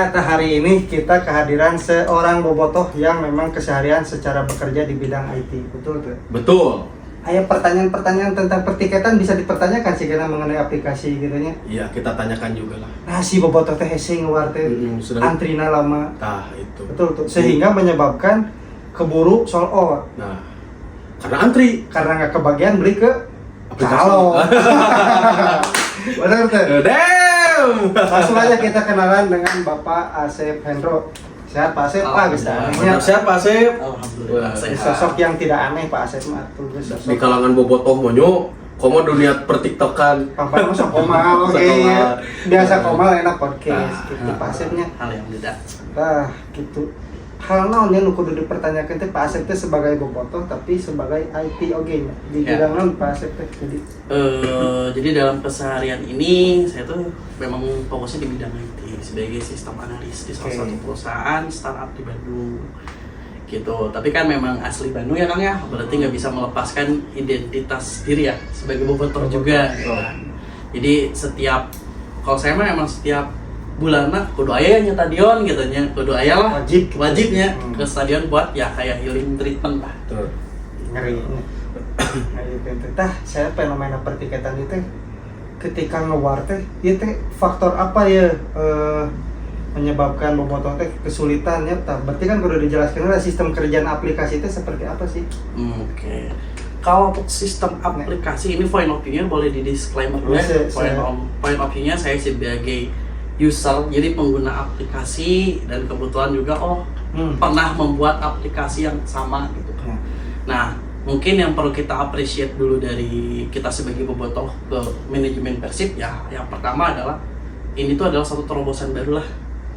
Ternyata hari ini kita kehadiran seorang bobotoh yang memang keseharian secara bekerja di bidang IT, betul tuh? Betul. Ayo pertanyaan-pertanyaan tentang pertiketan bisa dipertanyakan sih karena mengenai aplikasi gitu nya. Iya, kita tanyakan juga lah. Nah si bobotoh teh hese ngewar teh antrina lama. Nah, itu. Betul tuh. Sehingga menyebabkan keburu sold out. Nah, karena antri. Karena nggak kebagian beli ke Aplikasi. calo. Benar tuh. Damn. Langsung aja kita kenalan dengan Bapak Asep Hendro. Sehat Pak Asep? Pak, geus anehnya. Siap, Pak Asep. Alhamdulillah. Sosok yang tidak aneh Pak Asep mah tuh sosok. Di kalangan bobotoh monyo, komo dunia pertiktokan. Pampan masuk komal, oke. Biasa komal enak podcast gitu Pak Asepnya. Hal yang beda. Nah, gitu. Hal naon yang kudu dipertanyakan teh Pak Asep teh sebagai bobotoh tapi sebagai IT oge nya. Di bidang naon Pak Asep teh jadi? Jadi dalam keseharian ini saya tuh memang fokusnya di bidang IT sebagai sistem analis di salah satu perusahaan startup di Bandung gitu. Tapi kan memang asli Bandung ya Kang ya, berarti nggak bisa melepaskan identitas diri ya sebagai bobotoh juga gitu kan. Jadi kalau saya mah emang setiap bulan kudu aya nya stadion gitu nya, kudu aya lah wajibnya ke stadion buat ya kayak healing treatment lah. Betul. Ngeri. Tah, saya fenomena pertiketan itu ketika ngewar teh, ieu teh faktor apa ya menyebabkan bobotoh teh kesulitan ya? Berarti kan kudu dijelaskan lah sistem kerjaan aplikasi itu seperti apa sih? Oke. Kalau untuk sistem aplikasi ini point of view-nya boleh di disclaimer dulu ya. Point of view-nya saya sebagai user, jadi pengguna aplikasi dan kebetulan juga pernah membuat aplikasi yang sama gitu kan. Nah, mungkin yang perlu kita appreciate dulu dari kita sebagai bobotoh ke manajemen Persib ya, yang pertama adalah ini tuh adalah satu terobosan baru lah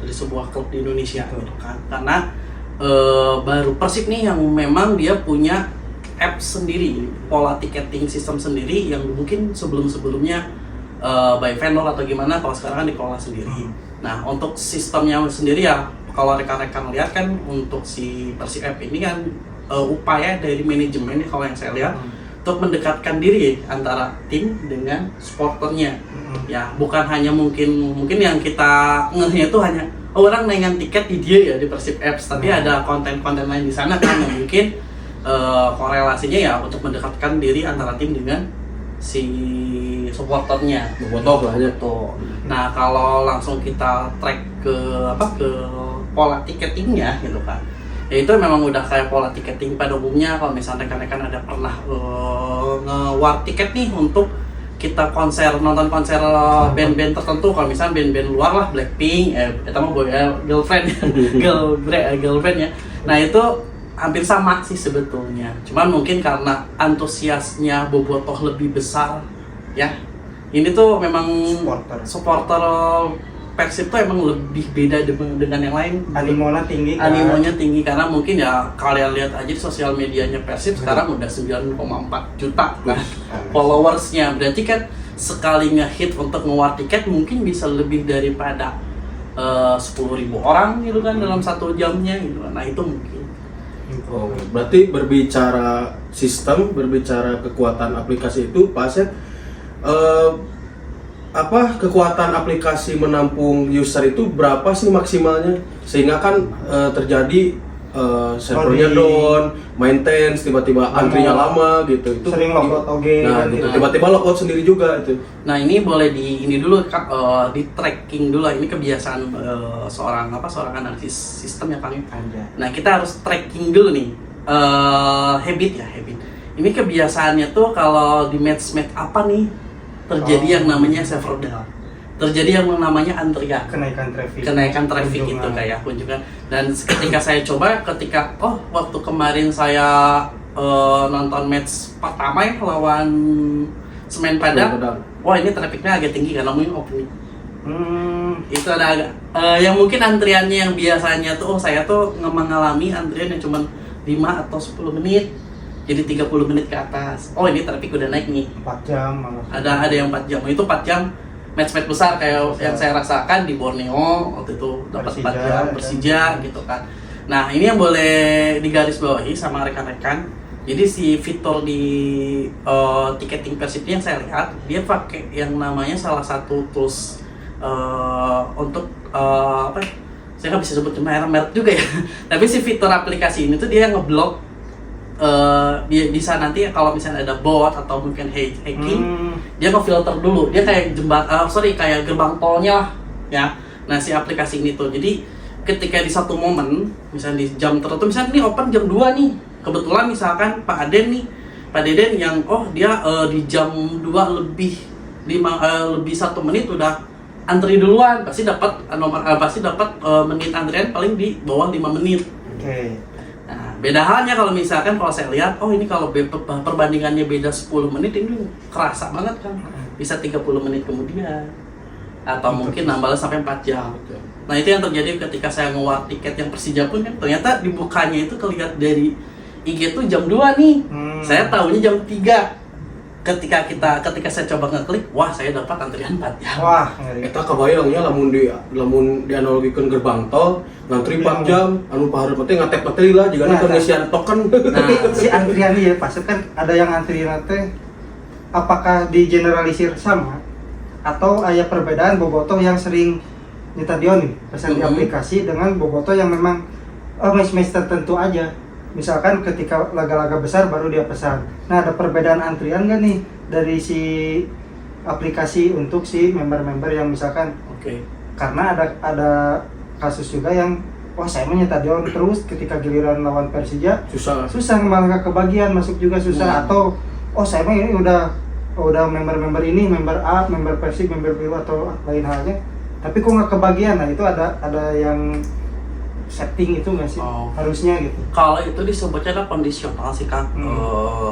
dari sebuah klub di Indonesia gitu kan. Karena baru Persib nih yang memang dia punya app sendiri, pola ticketing sistem sendiri yang mungkin sebelum-sebelumnya by vendor atau gimana, kalau sekarang kan dikelola sendiri. Nah, untuk sistemnya sendiri ya, kalau rekan-rekan lihat kan untuk si Persib app ini kan upaya dari manajemen kalau yang saya lihat untuk mendekatkan diri antara tim dengan supporternya. Ya, bukan hanya mungkin yang kita ngehnya itu hanya orang naikkan tiket di dia ya di Persib apps, tapi ada konten-konten lain di sana kan yang mungkin korelasinya ya untuk mendekatkan diri antara tim dengan si supporternya, bobotoh lah ya. Nah, kalau langsung kita track ke pola tiketingnya gitu kan. Ya itu memang udah kayak pola tiketing pada umumnya. Kalau misalnya rekan-rekan ada pernah nge-war tiket nih untuk kita nonton konser band-band tertentu, kalau misalnya band-band luar lah, Blackpink, itu mah girlfriend girlfriend ya. Nah, itu hampir sama sih sebetulnya. Cuman mungkin karena antusiasnya bobotoh lebih besar ya. Ini tuh memang supporter Persib tuh emang lebih beda dengan yang lain. Animonya tinggi karena mungkin ya kalian lihat aja di sosial medianya Persib sekarang udah 9,4 juta kan followersnya. Berarti kan sekali nge-hit untuk nge-war tiket mungkin bisa lebih daripada 10.000 orang gitu kan dalam 1 jamnya gitu. Nah, itu mungkin. Berarti berbicara sistem, berbicara kekuatan aplikasi itu, Pak Asep, kekuatan aplikasi menampung user itu berapa sih maksimalnya? Sehingga kan terjadi servernya down, maintenance, tiba-tiba antrinya lama gitu. Itu sering logout oge. Nah, gitu. Tiba-tiba logout sendiri juga itu. Nah, ini boleh di tracking dulu. Ini kebiasaan seorang analisis sistem ya Kang. Nah, kita harus tracking dulu nih habit. Ini kebiasaannya tuh kalau di match apa nih terjadi yang namanya server down, terjadi yang namanya antrian, kenaikan traffic itu kayak kunjungan. Dan ketika saya coba, waktu kemarin saya nonton match pertama ya lawan Semen Padang, wah ini trafficnya agak tinggi karena mungkin opening. Itu ada agak yang mungkin antriannya yang biasanya tuh saya tuh mengalami antrian yang cuma 5 atau 10 menit jadi 30 menit ke atas. Oh, ini traffic udah naik nih 4 jam malah. Ada yang 4 jam. Itu 4 jam match besar kayak yang saya rasakan di Borneo waktu itu, dapat 4 jam Persija gitu kan. Nah, ini yang boleh digarisbawahi sama rekan-rekan. Jadi si fitur di ticketing Persib yang saya lihat, dia pakai yang namanya salah satu tools untuk saya nggak bisa sebut merek juga ya. Tapi si fitur aplikasi ini tuh dia ngeblok bisa nanti kalau misalnya ada bot atau mungkin hacking, dia ngefilter dulu. Dia kayak kayak gerbang tolnya lah ya. Nah si aplikasi ini tuh, jadi ketika di satu momen, misalnya di jam tertentu, misalnya nih open jam 2 nih, kebetulan misalkan Pak Deden yang dia di jam 2 lebih 1 menit udah antri duluan, pasti dapat menit antrian paling di bawah 5 menit. Oke. Nah, beda halnya kalau misalkan kalau saya lihat, ini kalau perbandingannya beda 10 menit ini kerasa banget kan. Bisa 30 menit kemudian. Atau mungkin nambah sampai 4 jam. Nah, itu yang terjadi ketika saya nge-war tiket yang Persija pun kan ternyata dibukanya itu kelihatan dari IG tuh jam 2 nih. Saya tahunya jam 3. Ketika saya coba ngeklik, wah saya dapat antrian 4 jam. Wah, ngeri. Eta kebayangnya lamun dianalogikeun gerbang tol ngantri 4 jam anu pahareup teh ngatep teh lah juga pengisian token. Nah, si antrian ya pasti kan ada yang antrian teh apakah digeneralisir sama atau ada perbedaan bobotoh yang sering ditadion nih pesan di aplikasi dengan bobotoh yang memang match tertentu aja. Misalkan ketika laga-laga besar baru dia pesan. Nah, ada perbedaan antrian nggak nih dari si aplikasi untuk si member-member yang misalkan? Oke. Karena ada kasus juga yang saya menyetadion terus ketika giliran lawan Persija susah malah kebagian masuk juga susah atau saya mah ini udah member ini member A, member Persib, member biru atau lain halnya. Tapi kok nggak kebagian? Nah, itu ada yang setting itu nggak sih harusnya gitu? Kalau itu disebutnya adalah kondisional sih Kang.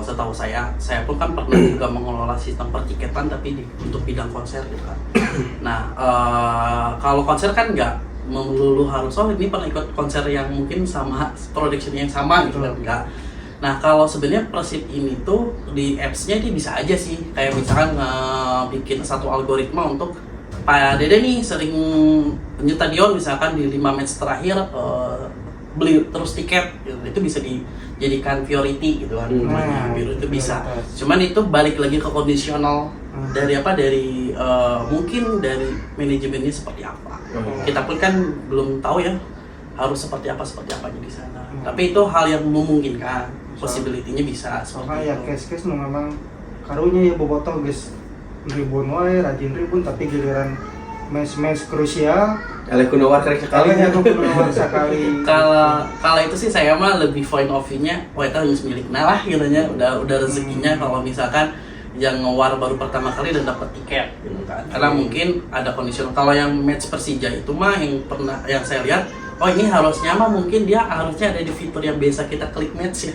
Setahu saya pun kan pernah juga mengelola sistem pertiketan tapi untuk bidang konser gitu kan. Nah kalau konser kan nggak melulu harus ini pernah ikut konser yang mungkin sama production yang sama gitu kan, enggak. Nah kalau sebenarnya Persib ini tuh di apps-nya dia bisa aja sih kayak misalkan bikin satu algoritma untuk Pak Dede nih sering nyetadion misalkan di 5 match terakhir beli terus tiket gitu. Itu bisa dijadikan priority gitu kan namanya biru itu bisa. Cuman itu balik lagi ke kondisional dari mungkin dari manajemennya seperti apa. Kita pun kan belum tahu ya harus seperti apa di sana. Tapi itu hal yang memungkinkan, possibility-nya bisa. Soalnya ya case-case memang karunya ya bobotoh guys. Ribun wae, rajin ribun, tapi giliran match krusial Alek kunawar sekali. Kalau itu sih saya mah lebih point of view-nya, itu harus milik lah gitu nya, udah rezekinya kalau misalkan yang ngewar baru pertama kali dan dapat tiket gitu kan. Karena mungkin ada kondisional. Kalau yang match Persija itu mah yang saya lihat ini harusnya mungkin dia harusnya ada di fitur yang biasa kita klik match ya.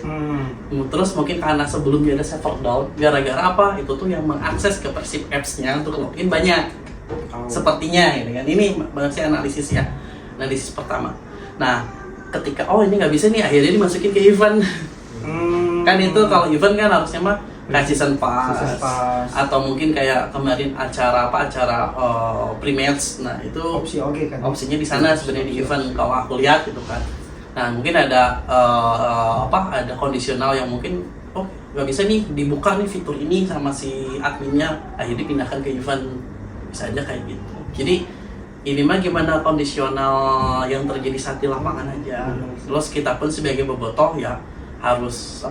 Terus mungkin karena sebelumnya ada server down, gara-gara apa? Itu tuh yang mengakses ke Persib apps-nya untuk login banyak. Sepertinya gitu kan. Ini banyak sih analisis pertama. Nah, ketika ini nggak bisa nih, akhirnya dimasukin ke event. Kan itu kalau event kan harusnya mah kayak season pass atau mungkin kayak kemarin acara pre-match. Nah itu opsinya di sana sebenarnya di event kalau aku lihat gitu kan. Nah mungkin ada ada kondisional yang mungkin nggak bisa nih dibuka nih fitur ini sama si adminnya, akhirnya dipindahkan ke event, bisa aja kayak gitu. Jadi ini mah gimana kondisional yang terjadi saat di lapangan aja. Terus kita pun sebagai bobotoh ya harus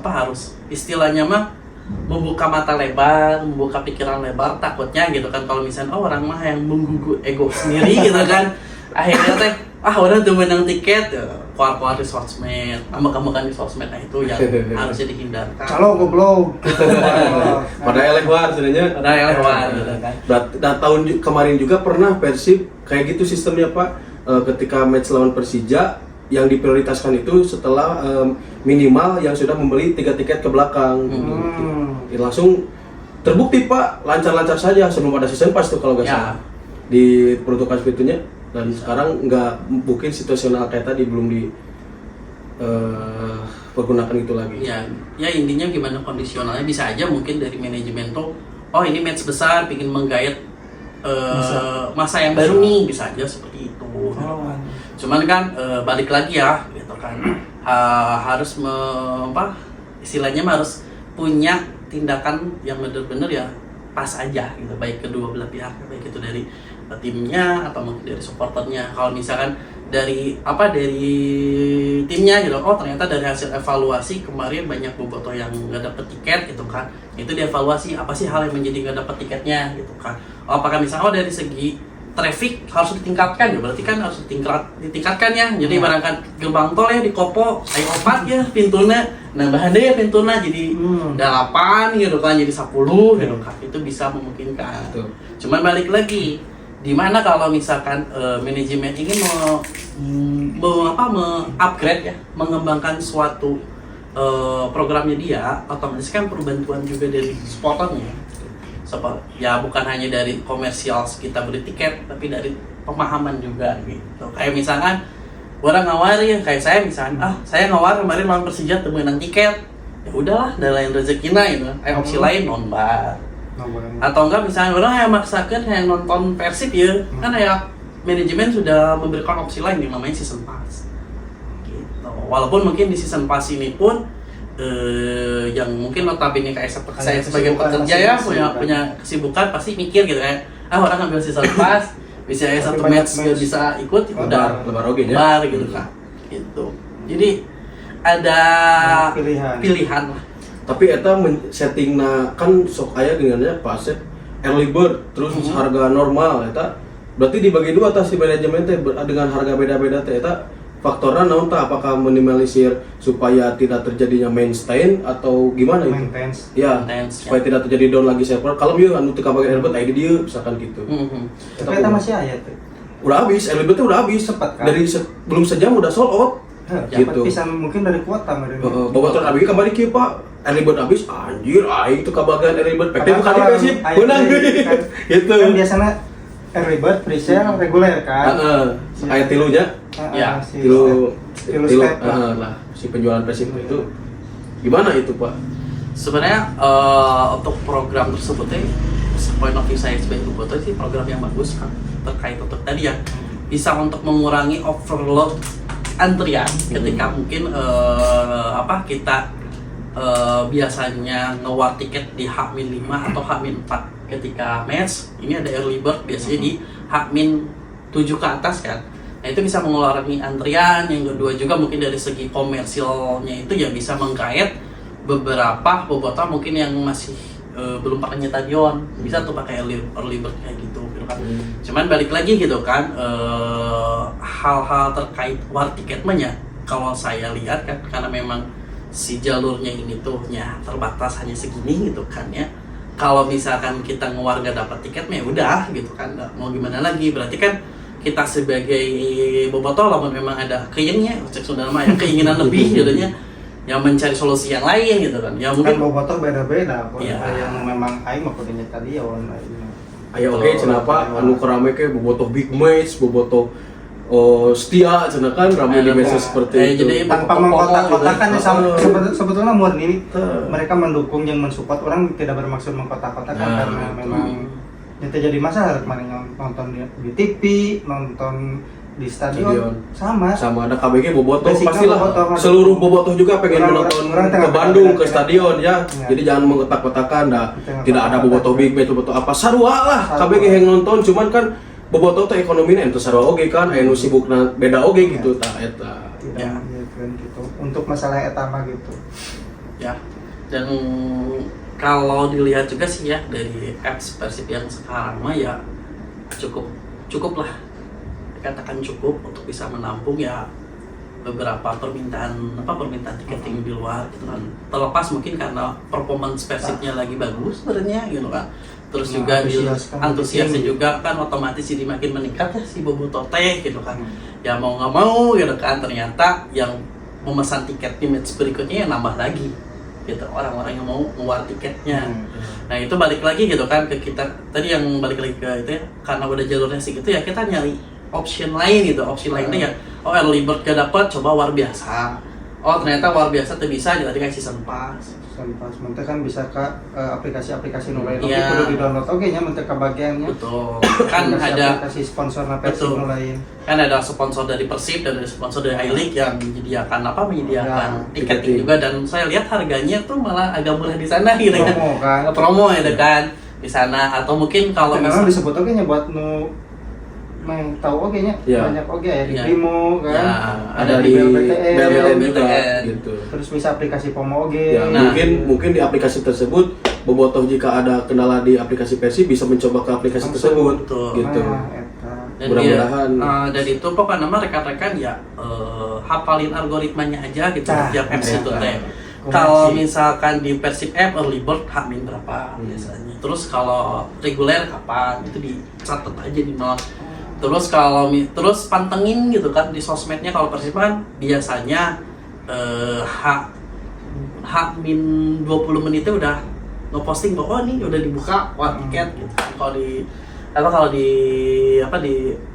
istilahnya mah membuka mata lebar, membuka pikiran lebar, takutnya gitu kan kalau misalnya orang mah yang menggugu ego sendiri gitu kan, akhirnya teh orang tuh menang tiket keluar di sosmed, ambek-ambekan di sosmed, nah itu yang harusnya dihindarkan. Kalau goblok pada elewar sebenarnya gitu kan. Dan tahun kemarin juga pernah Persib kayak gitu sistemnya Pak, ketika match lawan Persija yang diprioritaskan itu setelah minimal yang sudah membeli 3 tiket ke belakang. Langsung terbukti Pak, lancar-lancar saja sebelum ada season pass tuh kalau nggak salah diperuntukkan seperti itunya. Dan sekarang nggak mungkin situasional kayak tadi, belum pergunakan itu lagi. Ya intinya gimana kondisionalnya bisa aja mungkin dari manajemen tuh ini match besar pingin menggait masa yang baru nih, bisa aja seperti itu. Cuman kan balik lagi ya gitu kan, harus istilahnya harus punya tindakan yang benar-benar ya pas aja gitu, baik kedua belah pihak, baik itu dari timnya atau mungkin dari supporternya. Kalau misalkan dari timnya gitu. Oh ternyata dari hasil evaluasi kemarin banyak bobotoh yang nggak dapet tiket gitu kan. Itu dievaluasi apa sih hal yang menjadi nggak dapet tiketnya gitu kan. Oh apakah misalnya dari segi traffic harus ditingkatkan ya, berarti kan harus ditingkatkan ya. Jadi barangkan gerbang tol ya di Kopo ayo 4 ya pintuna, nambah deh ya pintuna jadi 8 gitu kan, jadi 10 gitu kan. Itu bisa memungkinkan. Betul. Cuman balik lagi, di mana kalau misalkan manajemen ingin upgrade ya, mengembangkan suatu programnya dia, otomatis kan perbantuan juga dari supporternya. Ya bukan hanya dari komersial kita beli tiket, tapi dari pemahaman juga gitu. Kayak misalkan orang ngawarin, kayak saya misalkan, saya ngawar kemarin lawan Persija tuh menang tiket, ya udahlah, ada lain rezekina gitu. Opsi lain nonbar. Atau enggak misalnya orang yang maksakan yang nonton Persib ya, kan ya manajemen sudah memberikan opsi lain yang namanya season pass. Gitu. Walaupun mungkin di season pass ini pun yang mungkin notabene kayak saya sebagai pekerja ya punya kesibukan pasti mikir gitu kan, orang ngambil season pass bisa satu match gak bisa ikut ya udah lebar gitu kan gitu. Jadi ada pilihan lah. Tapi eta settingna kan sok aya dengannya pasep early bird terus harga normal eta berarti dibagi dua tah si manajemen teh dengan harga beda-beda teh eta faktornya naon tah, apakah minimalisir supaya tidak terjadinya maintain atau gimana itu? Maintenance, supaya tidak terjadi down lagi server. Kalau mieu anu teu kabage early bird aya di dieu misalkan gitu. Tapi eta masih aya tuh. Udah habis, early bird teh udah habis cepat kan? Dari belum sejam udah sold out. Gitu. Pisan mungkin dari kuota meureun. Bobotoh abi kembali kieu Pak. Early bird habis, anjir aing teu kabagean early bird. Pek bukan di Persib, beunang gitu. Kan biasanya early bird pre-sale reguler kan. Aya tilunya. Ya, tilu step lah si penjualan Persib itu. Gimana itu, Pak? Sebenarnya untuk program tersebut point of view saya sebagai bobotoh sih program yang bagus kan, terkait untuk tadi ya bisa untuk mengurangi overload antrian ketika mungkin kita biasanya ngewar tiket di H-5 atau H-4 ketika match ini ada early bird biasanya di H-7 ke atas kan. Nah itu bisa mengurangi antrian. Yang kedua juga mungkin dari segi komersilnya itu ya bisa menggait beberapa bobotoh mungkin yang masih belum pakai stadion, bisa tuh pakai early bird kayak gitu kan. Cuman balik lagi gitu kan, hal-hal terkait war tiket ya kalau saya lihat kan karena memang si jalurnya ini tuh ya terbatas hanya segini gitu kan ya. Kalau misalkan kita ngewar gak dapat tiket ya udah gitu kan, mau gimana lagi, berarti kan kita sebagai bobotoh lamun memang ada keinginannya, keinginan lebih jadinya yang mencari solusi yang lain gitu kan. Ya mungkin kan bobotoh beda-beda, ya. Yang memang aing mah kudu stadion. Ayo oke, kenapa anu kerame ke bobotoh big match, bobotoh setia cenah kan ramai di message seperti itu. Jadi tanpa mengkotak-kotakan sebetulnya murni mereka mendukung yang mensupport, orang tidak bermaksud mengkotak-kotakan karena memang itu jadi masalah kemarin nonton di TV, nonton di stadion sama ada KBG bobotoh basicnya pastilah bobotoh, seluruh bobotoh juga pengen menonton ke Bandung ke stadion ya. Jadi jangan mengkotak-kotakan tidak ada bobotoh big match bobotoh apa sarua lah KBG yang nonton, cuman kan bobotoh teh ekonomina ente sarua oge kan anu sibukna beda oge gitu tah eta. Ya gitu. Untuk masalah eta mah gitu. Ya. Dan kalau dilihat juga sih ya dari apps Persib yang sekarang mah ya cukup lah, dikatakan cukup untuk bisa menampung ya beberapa permintaan tiketing di luar gitu kan. Terlepas mungkin karena performance Persibnya lagi bagus sebenarnya gitu kan. Terus juga antusiasnya juga kan otomatis jadi makin meningkat ya si bobotoh teh gitu kan. Ya mau nggak mau gitu kan, ternyata yang memesan tiket di match berikutnya ya nambah lagi gitu, orang-orang yang mau ngeluar tiketnya. Nah itu balik lagi gitu kan ke kita tadi yang balik lagi ke itu ya, karena udah jalurnya sih gitu ya kita nyari option lain gitu. Option lainnya ya early bird gak dapet, coba war biasa. Oh ternyata war biasa tuh bisa jadi kayak season pass. Menteh kan bisa ke aplikasi-aplikasi nu lain ya. Kudu di-download nya menteh ka bagiannya. Betul. Kan ada aplikasi sponsor Persib nu lain. Kan ada sponsor dari Persib dan ada sponsor dari iLeague yang menyediakan tiketing juga, dan saya lihat harganya tuh malah agak murah di sana gitu kan. Promo ya kan di sana, atau mungkin kalau misalnya disebut nya buat nu mah tahu oke nya Ya. banyak oke ya di Ya. Primo kan. Ya, ada di BLBTN juga BLBTN. gitu. Terus bisa aplikasi Pomo oge. Ya, Nah. mungkin di aplikasi tersebut bobotoh jika ada kendala di aplikasi Persib bisa mencoba ke aplikasi Langsung. tersebut Betul. gitu. Nah, eta. Dan Mudah-mudahan. dan itu pokoknya nama rekan-rekan ya hafalin algoritmanya aja gitu Nah, tiap apps itu nah. teh. Koneksi. Kalau misalkan di Persib app early bird H-min berapa biasanya. Terus kalau reguler kapan itu dicatat aja di not. Terus terus pantengin gitu kan di sosmednya kalau Persib kan biasanya H-min 20 menitnya udah ngeposting bahwa nih udah dibuka tiket gitu. Kalau di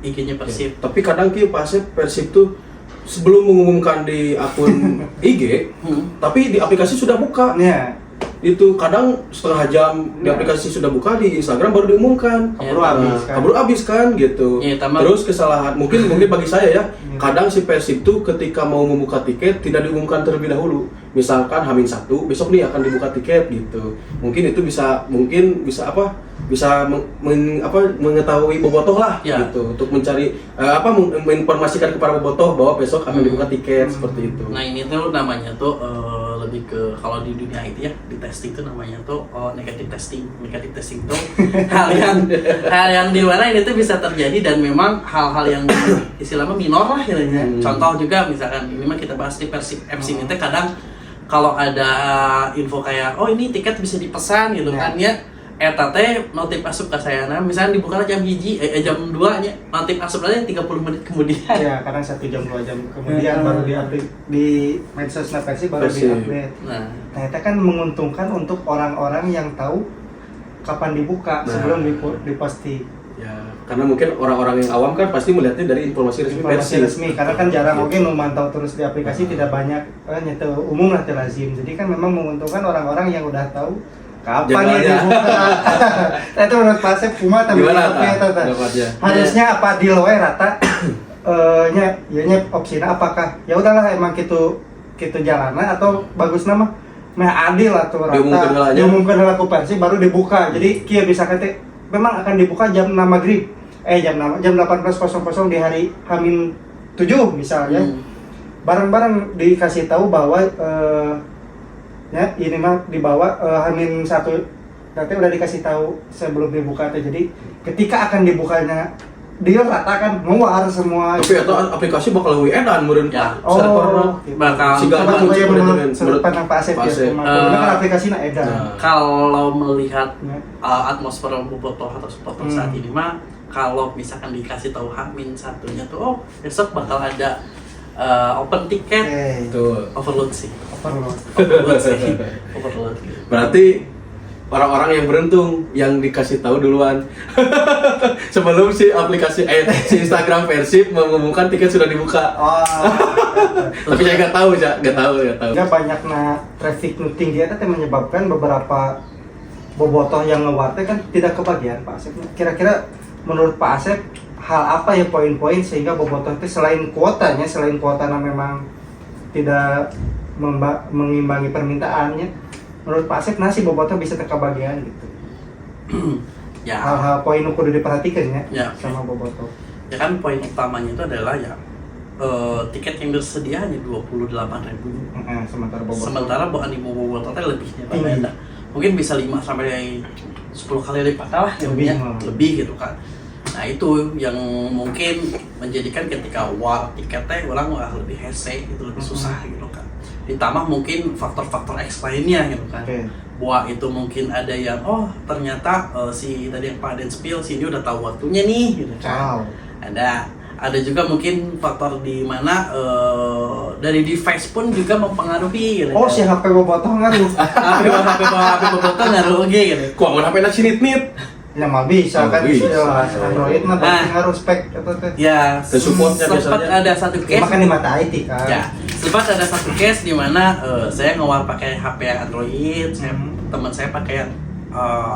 IG-nya Persib. Tapi kadang Persib tuh sebelum mengumumkan di akun IG, tapi di aplikasi sudah buka. Ya, Itu kadang setengah jam di aplikasi sudah buka, di Instagram baru diumumkan. keburu Ya, habis kan. Kabur abis kan gitu. Ya, tambah- Terus kesalahan mungkin bagi saya ya, kadang si Persib tuh ketika mau membuka tiket tidak diumumkan terlebih dahulu. Misalkan H-1 besok nih akan dibuka tiket gitu. Mungkin itu bisa mengetahui bobotoh lah Ya. gitu untuk mencari menginformasikan kepada bobotoh bahwa besok akan dibuka tiket seperti itu. Nah ini tuh namanya tuh lebih ke kalau di dunia IT ya di testing tuh namanya tuh negative testing. Negative testing tuh hal yang di mana ini tuh bisa terjadi dan memang hal-hal yang istilahnya minor lah ya. Contoh juga misalkan ini mah kita bahas di Persib apps ini teh kadang kalau ada info kayak oh ini tiket bisa dipesan gitu Ya. kan ya. Eta teh notif asup ke saya misalnya dibuka jam 1 jam 2 nya notif asup aja 30 menit kemudian. Ya, kadang 1 jam 2 jam kemudian baru di-update di medsos Persib baru Persib. di-update. Nah, Nah, itu kan menguntungkan untuk orang-orang yang tahu kapan dibuka Nah. sebelum diposting. Ya, karena mungkin orang-orang yang awam kan pasti melihatnya dari informasi resmi Informasi Persib. resmi karena kan jarang mungkin memantau terus di aplikasi tidak banyak nyetel umum lah lazim. Jadi kan memang menguntungkan orang-orang yang udah tahu kapan ya Jadwalnya. dibuka. Nah, itu menurut Pak Asep kumaha tapi Gimana, eta Ta? Pendapatnya? harusnya apa di loe rata nya opsina apakah ya udahlah emang gitu jalana atau bagus nama meh adil atau Diumumkan heula rata nya. diumumkan heula ku Persib baru dibuka. Jadi kieu bisa kate memang akan dibuka jam 6 maghrib jam 18.00 di hari H-7 misalnya. Bareng-bareng dikasih tahu bahwa ya ini mah dibawa H-1 nanti udah dikasih tahu sebelum dibuka teh. Jadi ketika akan dibukanya dia ratakan menguar semua. Tapi itu aplikasi bakal lebih edan meureun Ya. serverna. bakal Siga Coba kunci saya manajemen. menurut sudut pandang Pak Asep Pak ya. Asep. Karena kan aplikasinya edan. Nah. kalau melihat Ya. atmosfer bobotoh atau supporter saat ini mah kalau misalkan dikasih tahu H-1-nya tuh oh besok bakal ada open ticket Betul. overload sih Overload. overload Berarti orang-orang yang beruntung yang dikasih tahu duluan sebelum si aplikasi si Instagram Persib mengumumkan tiket sudah dibuka. Oh. Tapi saya nggak tahu. Ya banyaknya traffic nu tinggi itu teh menyebabkan beberapa bobotoh yang ngewarte kan tidak kebagian Pak Asep. Kira-kira menurut Pak Asep hal apa ya poin-poin sehingga bobotoh itu selain kuotanya memang tidak mengimbangi permintaannya, menurut Pak Asep nasi bobotoh bisa kebagian gitu. ya Hal-hal poin yang kudu diperhatikan ya, Ya. sama bobotoh. ya kan poin utamanya itu adalah ya tiket yang tersedia hanya 28.000 Sementara bobotoh. sementara bukan di bobotoh teh lebihnya Tinggi. beda. Mungkin bisa 5 sampai 10 kali lipat lah Lebih. lebih gitu kan. Nah itu yang mungkin menjadikan ketika war tiketnya orang lebih hese gitu, lebih susah gitu kan. Ditambah mungkin faktor-faktor X lainnya gitu kan. Oke. Bahwa itu mungkin ada yang ternyata si tadi yang Pak Den spill si ini udah tahu waktunya nih gitu kan. Wow. Ada juga mungkin faktor di mana dari device pun juga mempengaruhi gitu. Oh, si HP bobotoh ngaruh. HP bobotoh ngaruh oke gitu. Kuangan HP na sinit-nit. Ya mah bisa Oh, kan bisa. jelas. Android mah pasti Nah. ngaruh spek atau teh. Ya, Dan supportnya sempat biasanya. ada satu case. Makan di mata IT kan. Ya, sempat ada satu case di mana saya ngewar pakai HP Android, teman saya pakai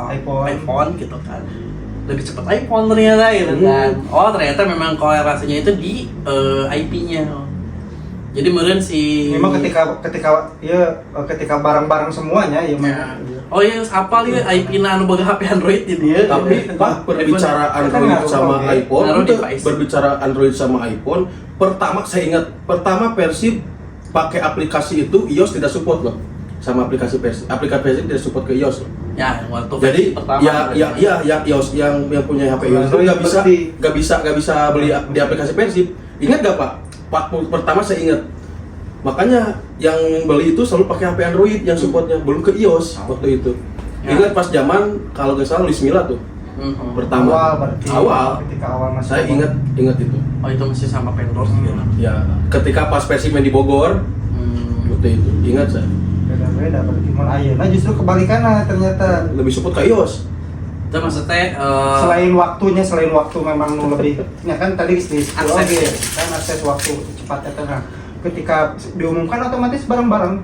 iPhone. gitu kan. Lebih cepat iPhone ternyata gitu kan. Oh, ternyata memang kolerasinya itu di IP-nya. Jadi meureun si Memang ketika barang-barang semuanya ya Ya. memang. Oh iya, apal ya IP-na anu boga HP Android di dia. Tapi Pak berbicara Android sama iPhone, Naruh itu device. berbicara Android sama iPhone, pertama saya ingat Persib pakai aplikasi itu iOS tidak support loh. Sama aplikasi Persib tidak support ke iOS loh. Ya, waktu Jadi versi pertama. yang iOS yang punya HP iOS itu Android nggak bisa beli di aplikasi Persib. Ingat gak Pak? Pertama saya ingat. Makanya yang beli itu selalu pakai HP Android yang supportnya, belum ke iOS waktu itu. Ya. Ingat pas zaman kalau nggak salah Luis Milla tuh pertama. Awal. Ketika awal masih Saya ingat itu. Oh itu masih sama vendor sih ya. Ya, ketika pas Persib main di Bogor waktu itu, ingat saya. beda berarti mun ayeuna justru kebalikan ternyata. Lebih support ke iOS. Itu maksudnya Selain waktu memang nu lebih ya kan tadi di Akses. kan akses waktu cepatnya tenang. Ketika diumumkan otomatis barang-barang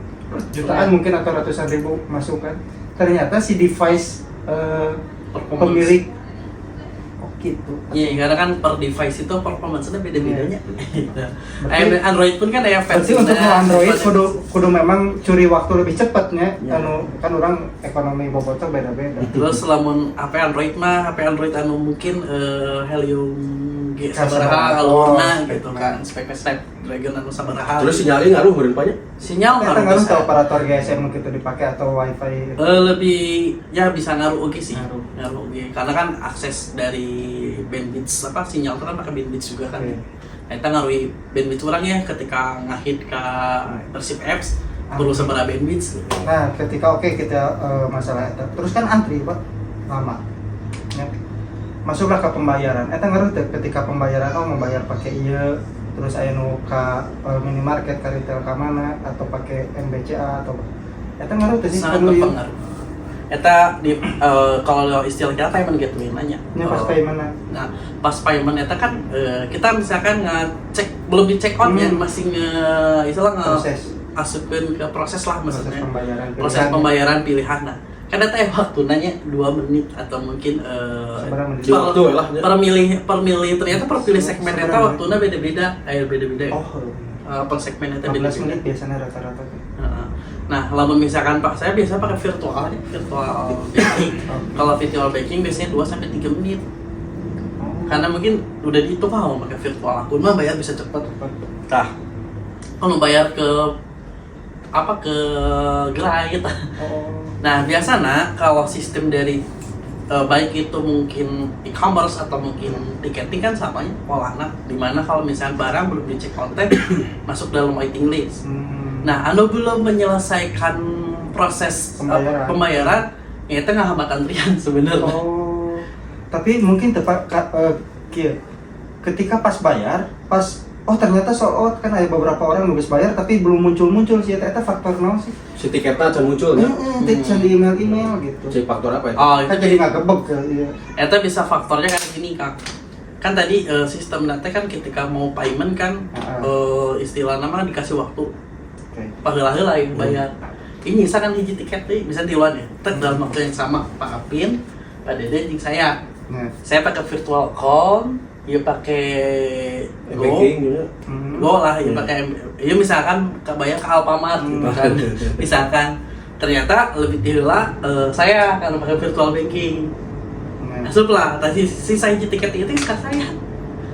jutaan mungkin atau ratusan ribu masuk kan. Ternyata si device pemilik gitu. Iya, karena kan per device itu performance-nya beda-bedanya. Android pun kan ada Berarti versi. untuk Android kudu memang curi waktu lebih cepatnya. Ya. Anu kan orang ekonomi bobotnya beda-beda. Terus lamun HP Android mah HP Android anu mungkin Helium G sabaraha Oh, alurna gitu kan. Snapdragon anu sabaraha. Terus sinyalnya ngaruh beureun Pak nya? sinyal Kita ngaruh harus bisa. ke operator GSM gitu dipakai atau WiFi. Lebih ya bisa ngaruh oke sih. Ngaruh. Ngaruh oke. Karena kan akses dari bandwidth sinyal itu kan pakai bandwidth juga kan. Oke. Nah, kita ngaruhi bandwidth orang ya ketika ngahit ke Persib apps perlu seberapa bandwidth. Nah, ketika kita masalah eta, terus kan antri, Pak. Lama. Ya. Masuklah ke pembayaran. Eta ngaruh teh ketika pembayaran membayar pakai ieu, terus aya nu ka minimarket ka retail ka mana atau pakai MBCA atau eta ngaruh teh sih Sangat anu ieu. berpengaruh. Eta di kalau istilah kita payment gateway nanya. Nya pas payment. Nah, pas payment eta kan kita misalkan ngecek belum di check on ya masih Proses. asupkeun ke proses lah maksudnya. Proses pembayaran. Proses pembayaran pilihan. Nah, kan eta waktu nanya 2 menit atau mungkin Seberapa menit? Di waktu lah, ya. per milih ternyata per pilih segmen eta waktuna beda-beda. Beda-beda. Oh, Per segmen eta 15 beda-beda. menit biasanya rata-rata tuh. Nah, lamun misalkan Pak, saya biasa pakai virtual banking. Kalau virtual banking biasanya 2 sampai 3 menit. Karena mungkin udah dihitung mau pakai virtual akun mah bayar bisa cepet. Nah, kalau bayar ke gerai gitu. Nah, biasanya kalau sistem dari baik itu mungkin e-commerce atau mungkin tiketing kan samanya polana, dimana kalau misalnya barang belum dicek konten masuk dalam waiting list. Nah, Anda belum menyelesaikan proses pembayaran ya itu nggak antrian sebenarnya. Oh, tapi mungkin tepat ketika pas bayar, ternyata sold out kan ada beberapa orang nulis bayar tapi belum muncul sih eta faktor naon sih? Si tiketnya akan muncul ya. Bisa di email gitu. Si faktor apa ya? Oh, Kan itu jadi nggak gebek ke iya. Eta bisa faktornya kan gini Kang. Kan tadi sistem nanti kan ketika mau payment kan istilah nama dikasih waktu. Oke. Paheula-heula yang bayar. Ini misalkan hiji tiket nih bisa diluan ya. Tek dalam waktu yang sama Pak Apin, Pak Dede jeung saya. Nah, Saya pakai virtual call, ya pakai Go. Banking juga. Go lah, ya pakai ya misalkan kebayang ke Alfamart gitu kan. Misalkan ternyata lebih tiheula saya karena pakai virtual banking. nah. Masuk lah, tadi sisa hiji tiket itu kan saya.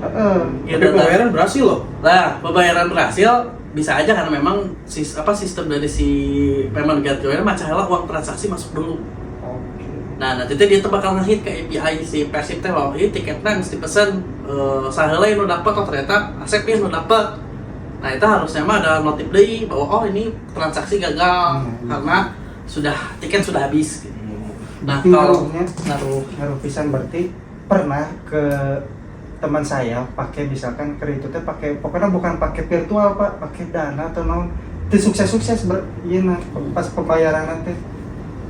Tapi pembayaran berhasil loh. Nah, pembayaran berhasil bisa aja karena memang sistem dari si payment gateway macam heula uang transaksi masuk dulu. Oke. Nah, nanti dia tuh bakal ngehit ke API si Persib teh loh, ini tiketnya mesti pesen saheula yang udah dapet, ternyata Asep yang udah dapet. Nah, itu harusnya mah ada notif deui bahwa ini transaksi gagal karena tiket sudah habis gitu. Nah, kalau ngaruh pisan berarti pernah ke teman saya pakai misalkan kredit itu pakai pokoknya bukan pakai virtual Pak, pakai dana atau non itu sukses pas pembayaran nanti.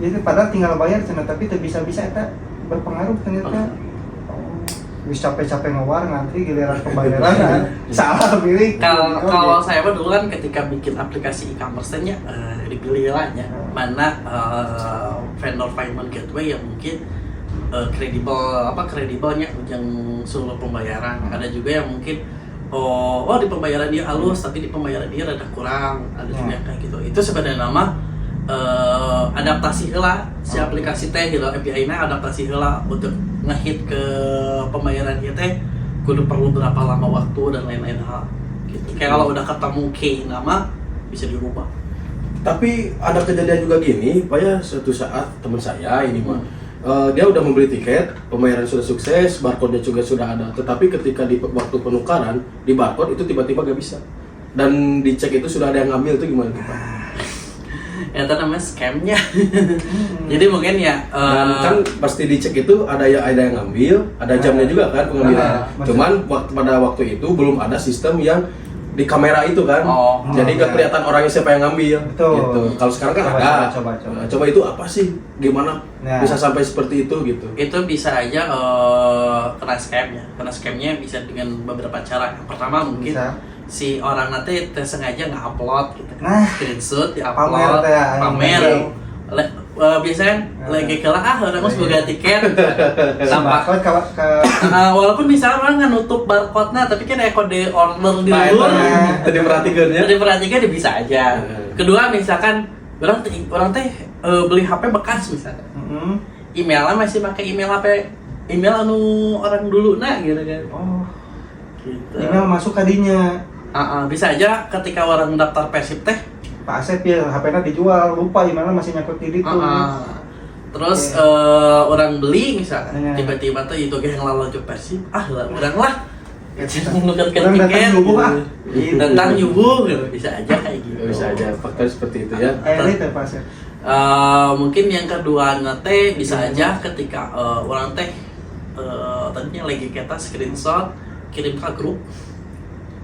Jadi padahal tinggal bayar tapi bisa itu berpengaruh ternyata. Wis capek-capek ngewar ngantri giliran pembayaran salah pilih. Kalau saya mah dulu kan ketika bikin aplikasi e-commerce-nya dipilih lah ya mana vendor payment gateway yang mungkin kredibelnya yang seluruh pembayaran. Ada juga yang mungkin oh di pembayaran dia halus tapi di pembayaran dia rada kurang, ada juga kayak gitu. Itu sebenarnya nama adaptasi heula si aplikasi teh gitu, API-nya adaptasi heula untuk ngehit ke pembayaran dia teh kudu perlu berapa lama waktu dan lain-lain hal gitu. Kayak kalau udah ketemu key nama bisa dirubah. Tapi ada kejadian juga gini, Pak ya, suatu saat teman saya ini mah dia udah membeli tiket, pembayaran sudah sukses, barcode-nya juga sudah ada. Tetapi ketika di waktu penukaran di barcode itu tiba-tiba gak bisa. Dan dicek itu sudah ada yang ngambil, itu gimana tuh, Pak? Ya itu namanya scamnya. Jadi mungkin ya Dan kan pasti dicek itu ada yang ngambil, ada jamnya juga kan pengambilan. Cuman pada waktu itu belum ada sistem yang di kamera itu kan, jadi gak kelihatan orangnya siapa yang ngambil. Betul. Gitu. Kalau sekarang kan ada. Coba itu apa sih? Gimana bisa sampai seperti itu gitu? Itu bisa aja kena scamnya. Kena scamnya bisa dengan beberapa cara. Yang pertama mungkin si orang nanti sengaja nge-upload gitu. Screenshot di-upload, pamer. Biasanya lagi kela orang harus boga tiket tanpa walaupun misalnya orang nggak nutup barcode-nya tapi kan ada kode order di luar tadi perhatikan bisa aja. Kedua misalkan orang teh beli HP bekas misalnya, emailnya masih pakai email anu orang dulu gitu kan. Gitu. Email masuk kadinya. Bisa aja ketika orang daftar Persib teh Pak Asep ya HP-nya dijual, lupa emailnya masih nyangkut di itu. Terus orang beli misalkan tiba-tiba tuh itu yang lalu ke Persib, orang lah menukar tiket tentang nyubuh gitu. Bisa aja kayak gitu. Bisa aja faktor seperti itu ya. Itu Pak Asep. Mungkin yang kedua teh bisa aja ketika orang teh tadinya lagi kita screenshot kirim ke grup.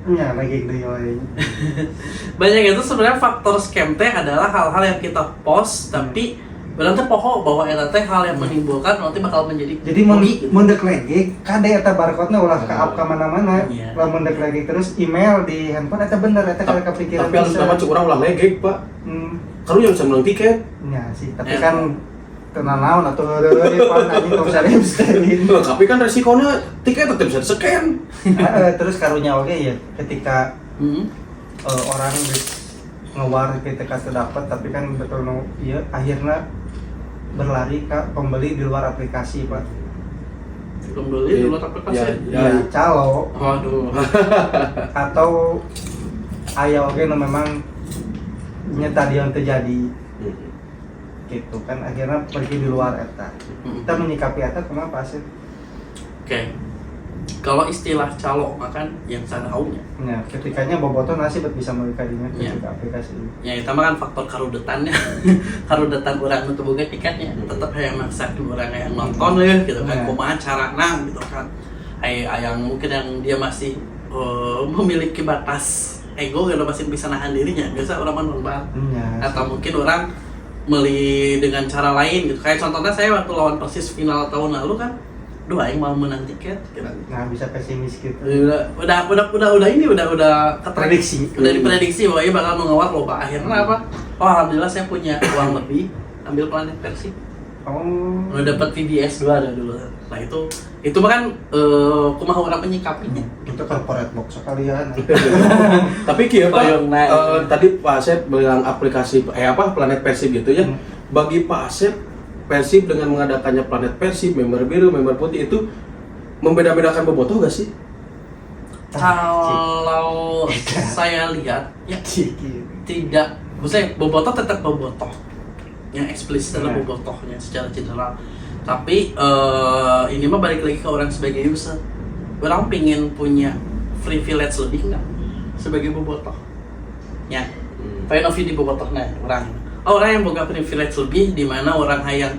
Ya, lagi gede lain. Banyak itu sebenarnya faktor scam teh adalah hal-hal yang kita post tapi benar teh poho bahwa eta teh hal yang menimbulkan nanti bakal menjadi jadi mendek lagi kade eta barcode-na ulah ka up ka mana-mana. Lah mendek lagi terus email di handphone eta bener eta kalau kepikiran. Tapi harus nama cuk urang ulah legek, Pak. Karu yang bisa menang tiket. Ya sih, tapi kan tenanawan atau pan anjing tong sare scanin. Tapi kan resikonya tiket tetap bisa di-scan. Terus karunya oke ya ketika orang ngewar ketika terdapat tapi kan betul iya akhirnya berlari ke pembeli di luar aplikasi, Pak. Pembeli di luar aplikasi. Ya calo. Waduh. Atau aya oke memang nyata yang terjadi. Gitu kan akhirnya pergi di luar eta. Kita menyikapi eta kenapa sih? Oke. Kalau istilah calo makan yang saya tahunya. Ya, ketikanya bobotoh nasib bisa melikadinya ketika aplikasi ini. Ya itu mah kan faktor karudetannya. Karudetan orang untuk boga tiketnya. Tetap yang maksakin orang yang nonton gitu kan. Kumaha carana gitu kan. Yang mungkin yang dia masih memiliki batas ego gitu masih bisa nahan dirinya. Biasa orang nonton atau mungkin orang meli dengan cara lain gitu. Kayak contohnya saya waktu lawan Persis final tahun lalu kan, yang mau menang tiket gitu. Nah, bisa pesimis gitu. Udah Prediksi. Udah diprediksi bahwa ia bakal mengawal loba. Akhirnya apa? Oh, alhamdulillah saya punya uang lebih, ambil Planet Persib. Udah dapat VBS 2 ada dulu. Nah, itu mah kan kumaha orang menyikapinya. Itu corporate box sekalian. Tapi kieu Pak, tadi Pak Asep bilang aplikasi Planet Persib gitu ya. Bagi Pak Asep, Persib dengan mengadakannya Planet Persib, member biru, member putih itu membeda-bedakan bobotoh gak sih? Kalau saya lihat ya tidak, maksudnya bobotoh tetap bobotoh. Yang eksplisit adalah bobotohnya secara general. Tapi ini mah balik lagi ke orang sebagai user. Orang pingin punya privilege lebih nggak sebagai bobotoh? Ya, point of view di bobotohnya orang yang punya privilege lebih, di mana orang yang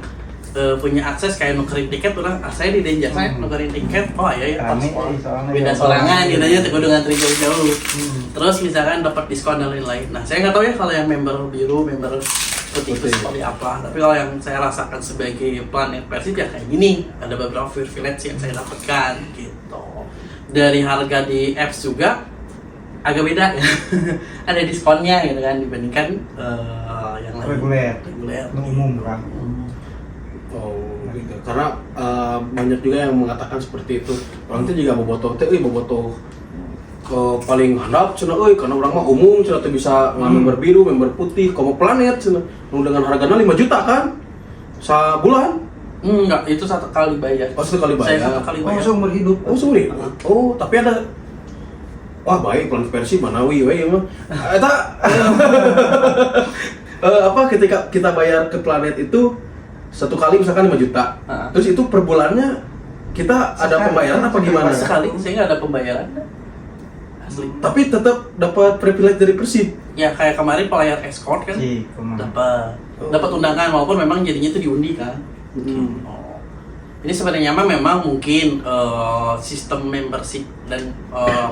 punya akses kayak nukerin tiket, orang saya di danger saya nukerin tiket, beda sorangan gitu aja, teguh dengan jauh-jauh. Terus misalkan dapat diskon dan lain-lain. Nah saya nggak tahu ya kalau yang member biru, member putih itu seperti apa. Tapi kalau yang saya rasakan sebagai Planet Persib ya kayak gini, ada beberapa privilege yang saya dapatkan gitu. Dari harga di apps juga agak beda ya. Ada diskonnya gitu kan dibandingkan yang lain. Reguler, umum kan. Gitu. Karena banyak juga yang mengatakan seperti itu. Orang itu juga bobotoh paling handap cenah euy karena urang mah umum cenah teh bisa member biru, member putih, komo planet cenah. Nu dengan hargana 5 juta kan. Sabulan. Enggak, itu 1 kali bayar. Oh, 1 kali bayar. Saya 1 kali bayar. seumur hidup. Oh, sorry. Oh, tapi ada. Wah, baik Planet Persib Manawi we mah. Eta apa ketika kita bayar ke planet itu 1 kali misalkan 5 juta. Terus itu per bulannya kita ada pembayaran apa gimana? Sekali, saya nggak ada pembayaran. Asli. Tapi tetap dapat privilege dari Persib. Ya kayak kemarin pelayar escort kan. Dapat undangan walaupun memang jadinya itu diundi kan. Oh. Ini sebenarnya memang mungkin sistem membership dan